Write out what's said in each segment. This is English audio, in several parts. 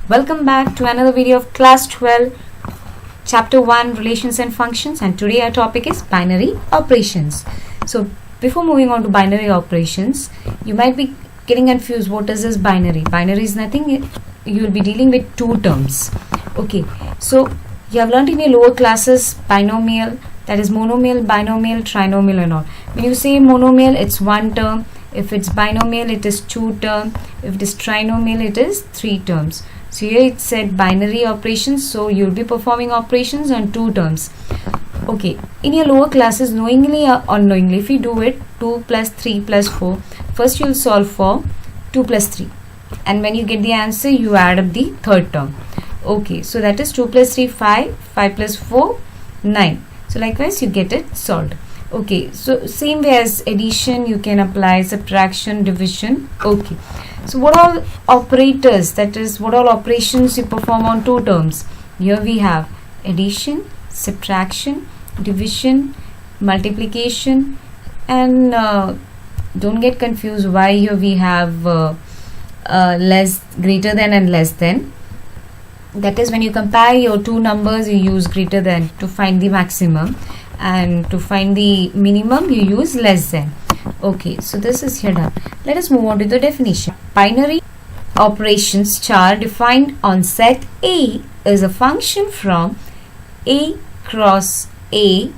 Welcome back to another video of class 12 chapter 1 relations and functions, and today our topic is binary operations. So before moving on to binary operations, you might be getting confused. What is this binary? Binary is nothing. You will be dealing with two terms. Okay, so you have learned in your lower classes binomial, that is monomial, binomial, trinomial and all. When you say monomial, it's one term. If it's binomial, it is two term. If it is trinomial, it is three terms. So here it said binary operations, so you'll be performing operations on two terms. Okay, in your lower classes, knowingly or unknowingly, if you do it 2 plus 3 plus 4, first you'll solve for 2 plus 3, and when you get the answer, you add up the third term. Okay, so that is 2 plus 3, 5, 5 plus 4, 9. So likewise, you get it solved. Okay, so same way as addition, you can apply subtraction, division. Okay, so what all operators, that is what all operations you perform on two terms? Here we have addition, subtraction, division, multiplication, and don't get confused why here we have less, greater than and less than. That is when you compare your two numbers, you use greater than to find the maximum, and to find the minimum you use less than. Okay, so this is here done. Let us move on to the definition. Binary operations char defined on set A is a function from A cross A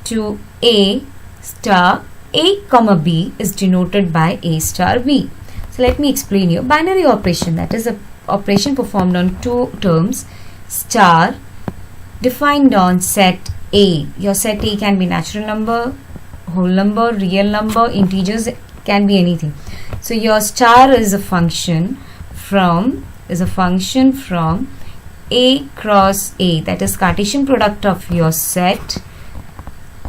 to A star A comma B is denoted by A star B. So let me explain you. Binary operation, that is a operation performed on two terms, star defined on set A. Your set A can be natural number, whole number, real number, integers, can be anything. So your star is a function from A cross A, that is Cartesian product of your set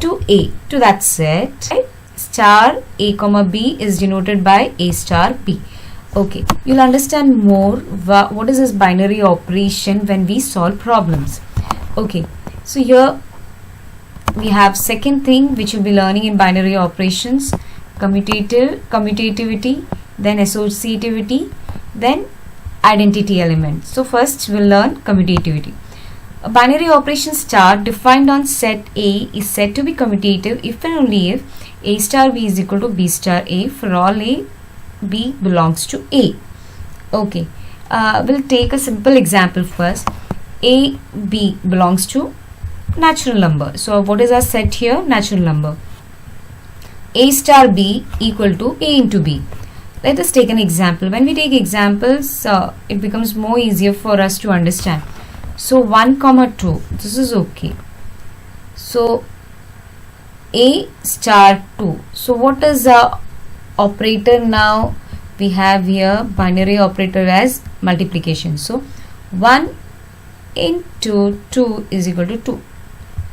to A, to that set, right? Star A comma B is denoted by A star B. Okay, you'll understand more what is this binary operation when we solve problems. Okay, so here we have second thing which you'll be learning in binary operations: commutativity, then associativity, then identity element. So first we'll learn commutativity. A binary operation star defined on set A is said to be commutative if and only if A star B is equal to B star A for all A B belongs to A. Okay, we'll take a simple example first. A B belongs to natural number. So what is our set here? Natural number. A star B equal to A into B. Let us take an example. When we take examples, it becomes more easier for us to understand. So 1 comma 2, this is okay. So A star 2. So what is the operator now? We have here binary operator as multiplication. So 1 into 2 is equal to 2.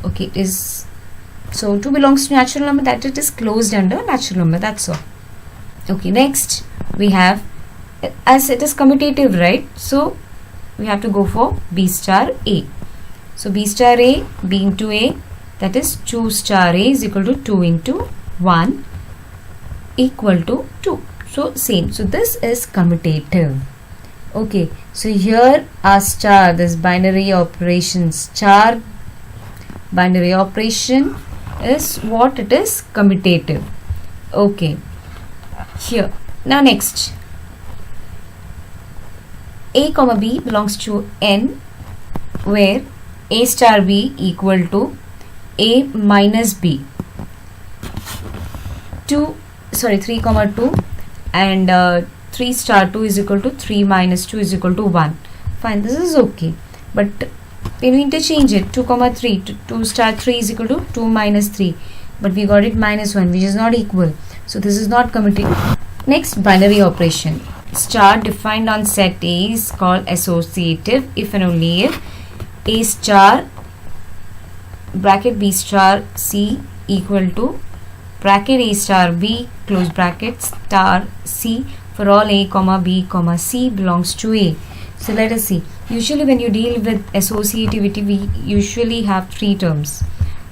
Okay, it is, so 2 belongs to natural number, that it is closed under natural number, that's all. Okay, next we have, as it is commutative, right? So we have to go for B star A. So B star A, B into A, that is 2 star A is equal to 2 into 1 equal to 2. So same, so this is commutative. Okay, so here our star, this binary operation star binary operation is what? It is commutative. Okay, here now next, A comma B belongs to N, where A star B equal to A minus B. 3 comma 2 and 3 star 2 is equal to 3 minus 2 is equal to 1. Fine, this is okay, but when we interchange it, 2 comma 3 to 2 star 3 is equal to 2 minus 3, but we got it minus 1, which is not equal, so this is not commutative. Next, binary operation star defined on set A is called associative if and only if A star bracket B star C equal to bracket A star B close bracket star C for all A comma B comma C belongs to A. So let us see. Usually when you deal with associativity, we usually have three terms.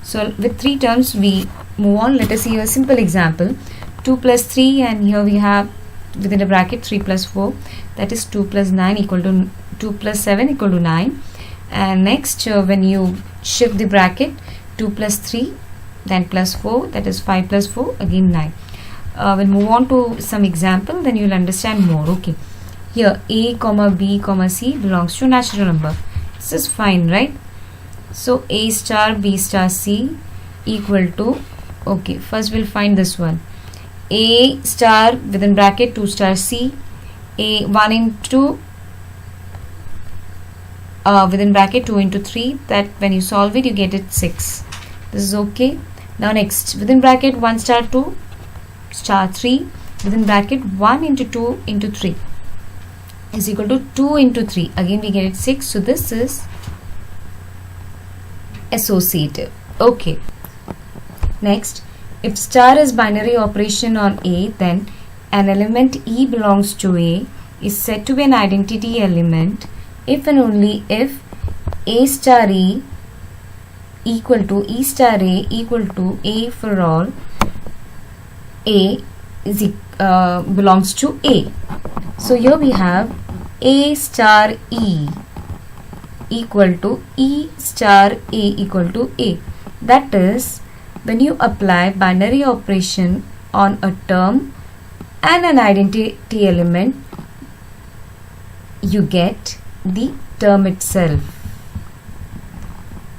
So with three terms we move on. Let us see a simple example. 2 plus 3, and here we have within a bracket 3 plus 4, that is 2 plus 9 equal to 2 plus 7 equal to 9. And next, when you shift the bracket, 2 plus 3, then plus 4, that is 5 plus 4, again 9. We'll move on to some example, then you'll understand more. Okay, here a comma b comma c belongs to natural number. This is fine, right? So a star b star c equal to, okay, first we'll find this one, a star within bracket 2 star c, a 1 into within bracket 2 into 3, that when you solve it you get it 6. This is okay. Now next, within bracket 1 star 2 star 3, within bracket 1 into 2 into 3 is equal to 2 into 3, again we get it 6. So this is associative. Okay, next, if star is binary operation on A, then an element E belongs to A is said to be an identity element if and only if A star E equal to E star A equal to A for all A is belongs to A. So here we have A star E equal to E star A equal to A. That is, when you apply binary operation on a term and an identity element, you get the term itself.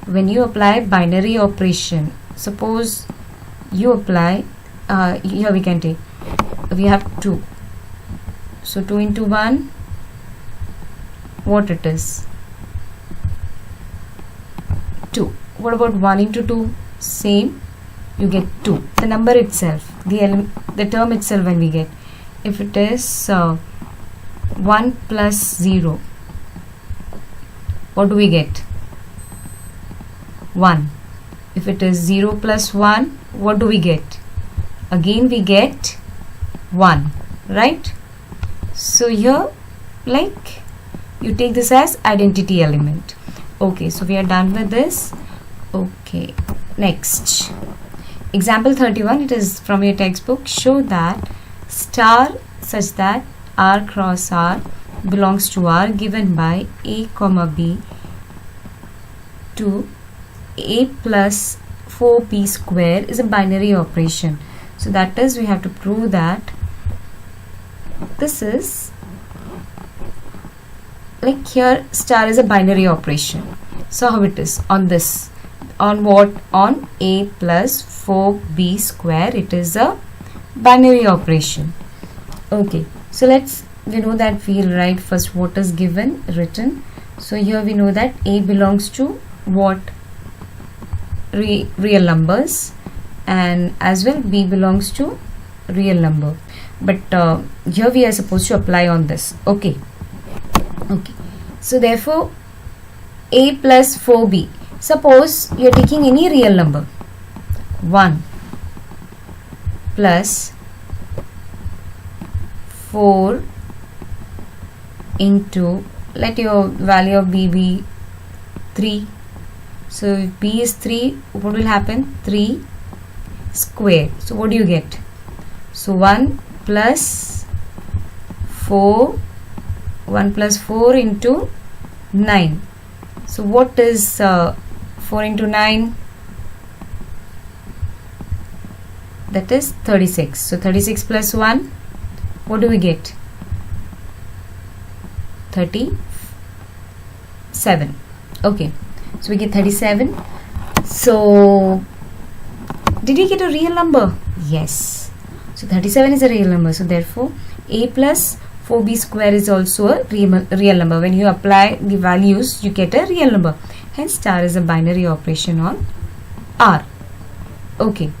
When you apply binary operation, suppose you apply, here we can take, we have 2. So 2 into 1, what it is? 2. What about 1 into 2? Same, you get 2. The number itself, the term itself when we get. If it is 1 plus 0, what do we get? 1. If it is 0 plus 1, what do we get? Again we get 1, right? So here, like, you take this as identity element. Okay, so we are done with this. Okay, next, example 31, it is from your textbook. Show that star such that r cross r belongs to r given by a comma b to a plus 4b square is a binary operation. So that is, we have to prove that this is, like, here star is a binary operation. So how it is on this, on what? On a plus 4b square, it is a binary operation. Okay, so we know that we'll write first what is given, written. So here we know that a belongs to what? Real numbers, and as well b belongs to real number. But here we are supposed to apply on this. Okay, so therefore a plus 4b, suppose you are taking any real number, 1 plus 4 into, let your value of b be 3. So if b is 3, what will happen? 3 square. So what do you get? So 1 plus 4 into 9. So what is 4 into 9? That is 36. So 36 plus 1, what do we get? 37. Okay, so we get 37. So did we get a real number? Yes. So 37 is a real number. So therefore a plus 4b square is also a real number. When you apply the values, you get a real number. Hence star is a binary operation on R. Okay,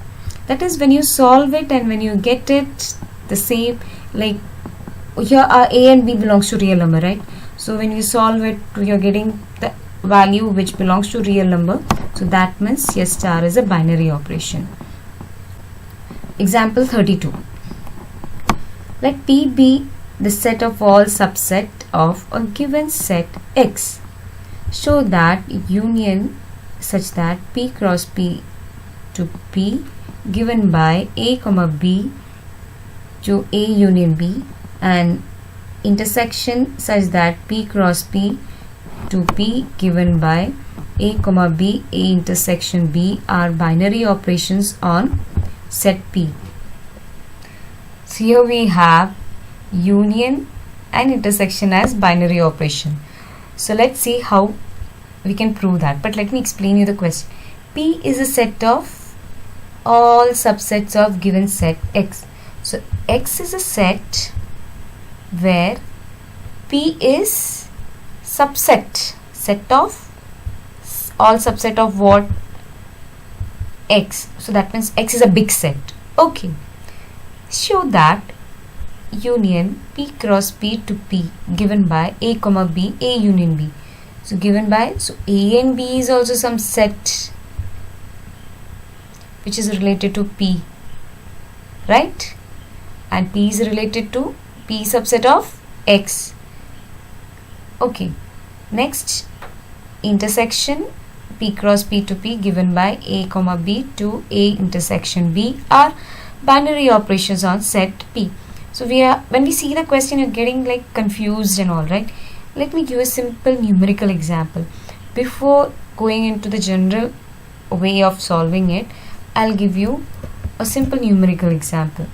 that is, when you solve it and when you get it the same, like here a and b belongs to real number, right? So when you solve it, you're getting the value which belongs to real number. So that means yes, star is a binary operation. Example 32. Let P be the set of all subset of a given set X. Show that union such that P cross P to P given by A comma B to A union B and intersection such that P cross P to P given by A comma B, A intersection B are binary operations on set P. So here we have union and intersection as binary operation. So let's see how we can prove that. But let me explain you the question. P is a set of all subsets of given set X. So X is a set where P is subset, set of all subset of what? X. So that means X is a big set. Okay. Show that union P cross P to P given by A comma B, A union B. So given by, so A and B is also some set which is related to P, right? And P is related to P subset of X. Okay. Next, intersection P cross P to P given by A comma B to A intersection B are binary operations on set P. So when we see the question, you're getting like confused and all, right? Let me give a simple numerical example. Before going into the general way of solving it, I'll give you a simple numerical example.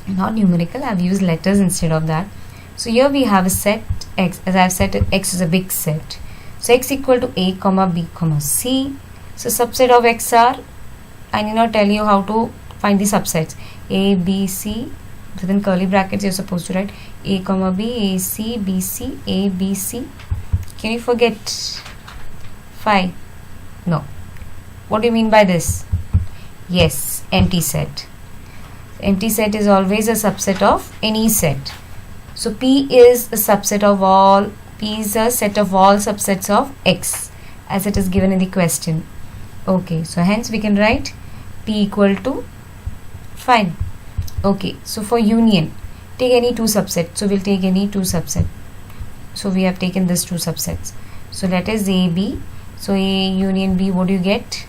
Not numerical, I've used letters instead of that. So here we have a set X. As I've said, X is a big set. So X equal to A comma B comma C. So subset of X are, I need not tell you how to find the subsets. A, B, C. Within curly brackets you're supposed to write A comma B, A, C, B, C, A, B, C. Can you forget 5? No. What do you mean by this? Yes, empty set. Empty set is always a subset of any set. So P is a subset of all, P is a set of all subsets of X as it is given in the question. Okay, so hence we can write P equal to, fine. Okay, so for union, take any two subsets. So we'll take any two subsets. So we have taken these two subsets. So let us A, B. So A union B, what do you get?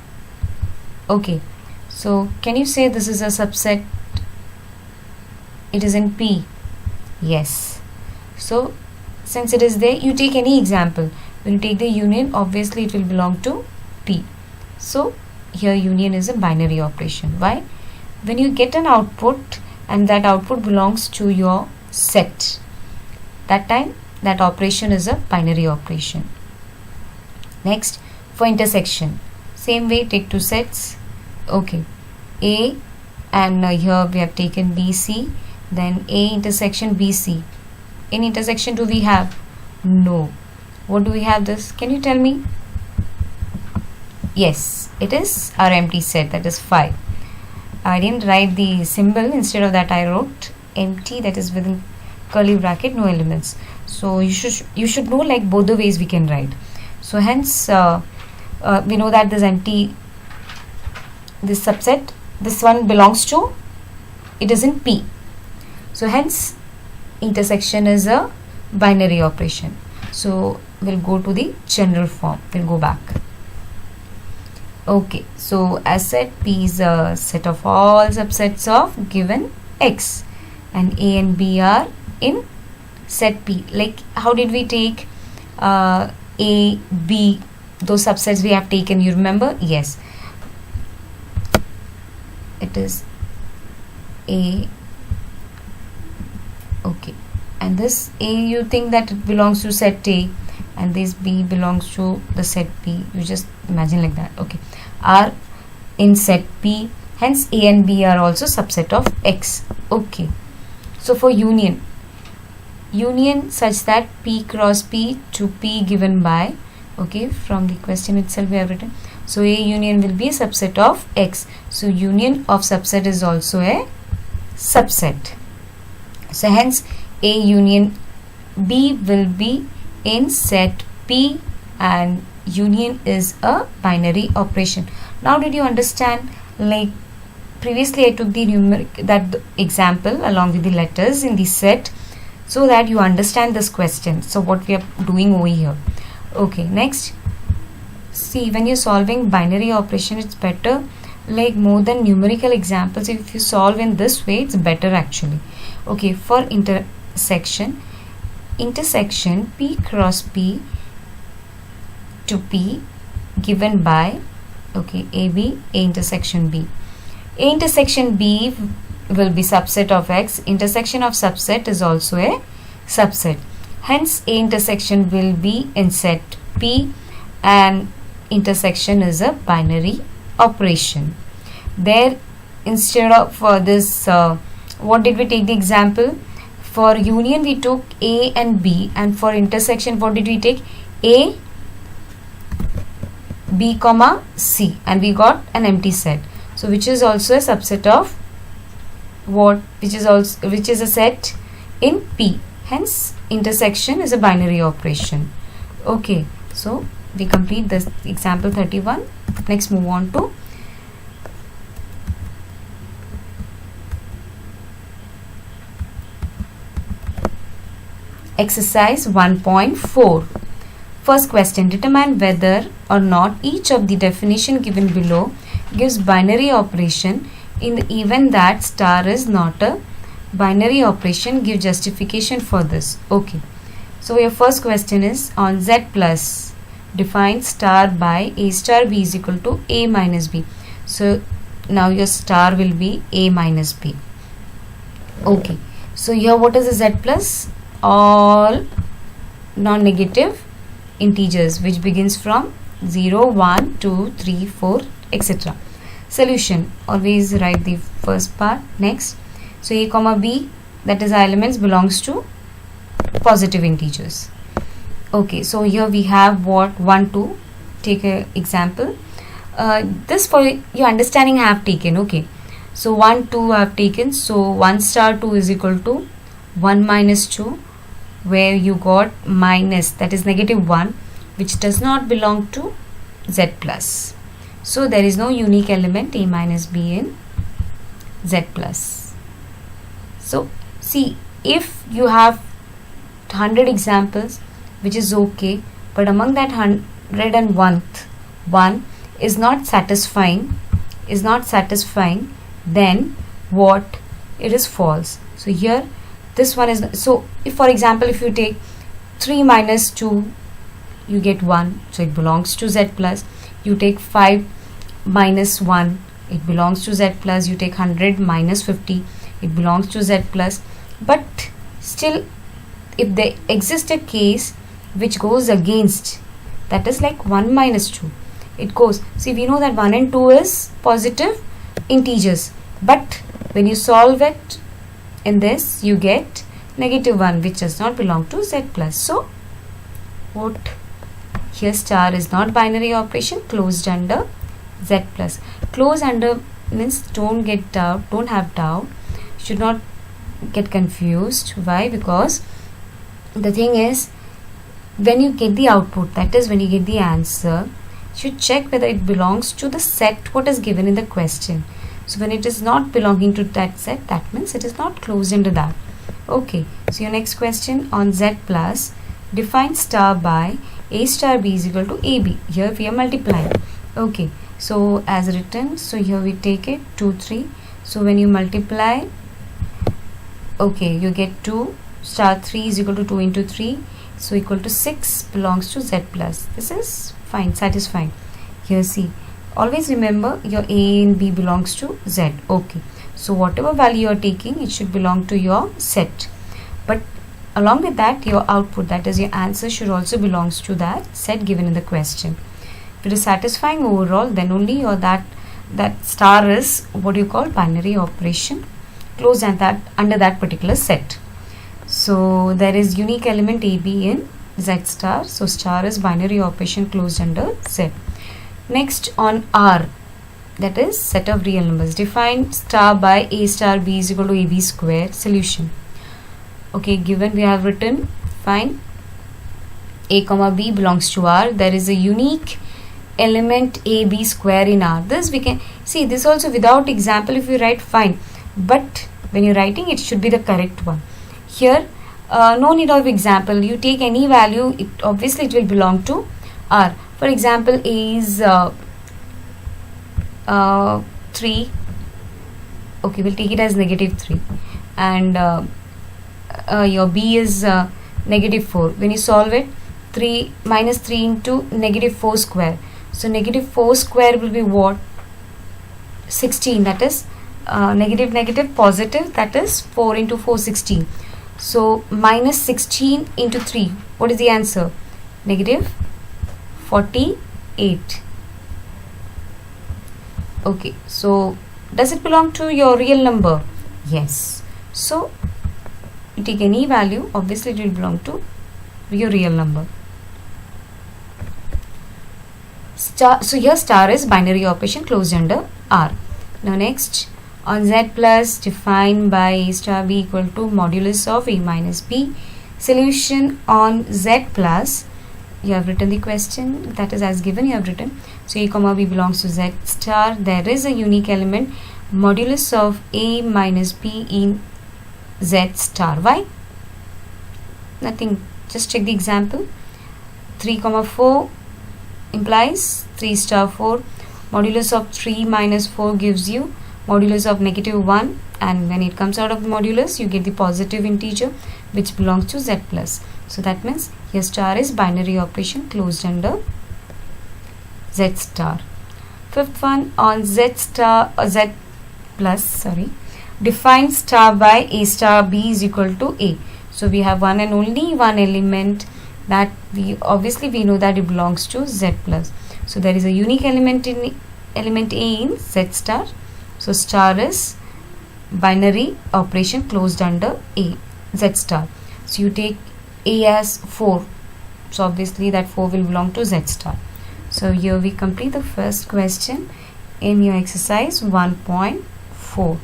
Okay, so can you say this is a subset? It is in P. Yes. So since it is there, you take any example. When you take the union, obviously it will belong to P. So here union is a binary operation. Why? When you get an output and that output belongs to your set, that time that operation is a binary operation. Next, for intersection, same way, take two sets. Okay, A and here we have taken BC, then A intersection BC. In intersection do we have? No. What do we have this? Can you tell me? Yes, it is our empty set, that is 5. I didn't write the symbol, instead of that I wrote empty, that is within curly bracket, no elements. So you should know like both the ways we can write. So hence we know that this empty, this subset, this one belongs to, it is in P. So hence intersection is a binary operation. So we'll go to the general form, we'll go back. Okay, so as said, P is a set of all subsets of given X, and A and B are in set P. Like how did we take A, B, those subsets we have taken, you remember? Yes, it is A. Okay, and this A, you think that it belongs to set A, and this B belongs to the set P. You just imagine like that. Okay, are in set P, hence A and B are also subset of X. Okay, so for union such that P cross P to P given by, okay, from the question itself we have written, so A union will be a subset of X. So union of subset is also a subset. So hence A union B will be in set P, and union is a binary operation. Now did you understand? Like previously I took the numeric example along with the letters in the set so that you understand this question. So what we are doing over here. Okay, next, see, when you're solving binary operation, it's better like more than numerical examples. If you solve in this way, it's better actually. Okay, for intersection, intersection P cross P to P given by, okay, AB, A intersection B. A intersection B will be subset of X. Intersection of subset is also a subset. Hence, A intersection will be in set P, and intersection is a binary operation. There, instead of this, what did we take the example? For union, we took A and B, and for intersection, what did we take? A, B comma C, and we got an empty set. So which is also a subset of what, which is a set in P. Hence intersection is a binary operation. Okay, so we complete this example 31. Next, move on to exercise 1.4. First question, determine whether or not each of the definition given below gives binary operation. In the event that star is not a binary operation, give justification for this. Okay, so your first question is on Z plus, define star by A star B is equal to A minus B. So now your star will be A minus B. Okay, so here what is the Z plus? All non-negative integers which begins from 0, 1, 2, 3, 4, etc. Solution, always write the first part. Next, so A comma B, that is our elements, belongs to positive integers. Okay, so here we have what, 1, 2. Take a example. This for your understanding I have taken. Okay, so 1, 2 I have taken. So 1 star 2 is equal to 1 minus 2, where you got minus, that is negative 1, which does not belong to Z plus. So there is no unique element A minus B in Z plus. So see, if you have 100 examples, which is okay, but among that 101th one is not satisfying, then what, it is false. So here this one is, so if for example if you take 3 minus 2, you get 1, so it belongs to Z plus. You take 5 minus 1, it belongs to Z plus. You take 100 minus 50, it belongs to Z plus. But still, if there exists a case which goes against, that is like 1 minus 2, it goes, see, we know that 1 and 2 is positive integers, but when you solve it in this, you get negative 1, which does not belong to Z plus. So what, here star is not binary operation, closed under Z plus. Close under means don't have doubt, should not get confused. Why? Because the thing is, when you get the output, that is when you get the answer, you should check whether it belongs to the set what is given in the question. So when it is not belonging to that set, that means it is not closed under that. Okay, so your next question on Z plus, define star by A star B is equal to AB. Here we are multiplying. Okay, so as written, so here we take it 2, 3. So when you multiply, okay, you get 2 star 3 is equal to 2 into 3, so equal to 6 belongs to Z plus. This is fine, satisfying. Here see, always remember your A and B belongs to Z. Okay, so whatever value you are taking, it should belong to your set. But along with that, your output, that is your answer, should also belongs to that set given in the question. If it is satisfying overall, then only your that star is what you call binary operation, closed and that under that particular set. So there is unique element AB in Z star. So star is binary operation closed under Z. Next on R, that is set of real numbers. Define star by A star B is equal to AB square. Solution. Okay, given we have written, fine, A comma B belongs to R. There is a unique element AB square in R. This we can see, this also without example if you write, fine, but when you're writing, it should be the correct one. Here no need of example, you take any value, it obviously it will belong to R. For example, A is 3, okay, we'll take it as negative 3, and your B is negative 4. When you solve it, 3 minus 3 into negative 4 square. So negative 4 square will be what? 16. That is negative negative positive, that is 4 into 4, 16. So minus 16 into 3, what is the answer? Negative 48. Okay, so does it belong to your real number? Yes. So you take any value, obviously it will belong to your real number. Star, so here star is binary operation closed under R. Now next, on Z plus, define by A star B equal to modulus of A minus B. Solution on Z plus, you have written the question, that is as given, you have written. So A comma B belongs to Z star. There is a unique element, modulus of A minus B in Z star. Why? Nothing, just check the example. 3 comma 4 implies 3 star 4. Modulus of 3 minus 4 gives you modulus of negative 1, and when it comes out of the modulus, you get the positive integer which belongs to Z plus. So that means here star is binary operation closed under Z star. Fifth one, on Z plus, define star by A star B is equal to A. So we have one and only one element that we know that it belongs to Z plus. So there is a unique element A in Z star. So star is binary operation closed under A, Z star. So you take A as 4. So obviously that 4 will belong to Z star. So here we complete the first question in your exercise 1.4.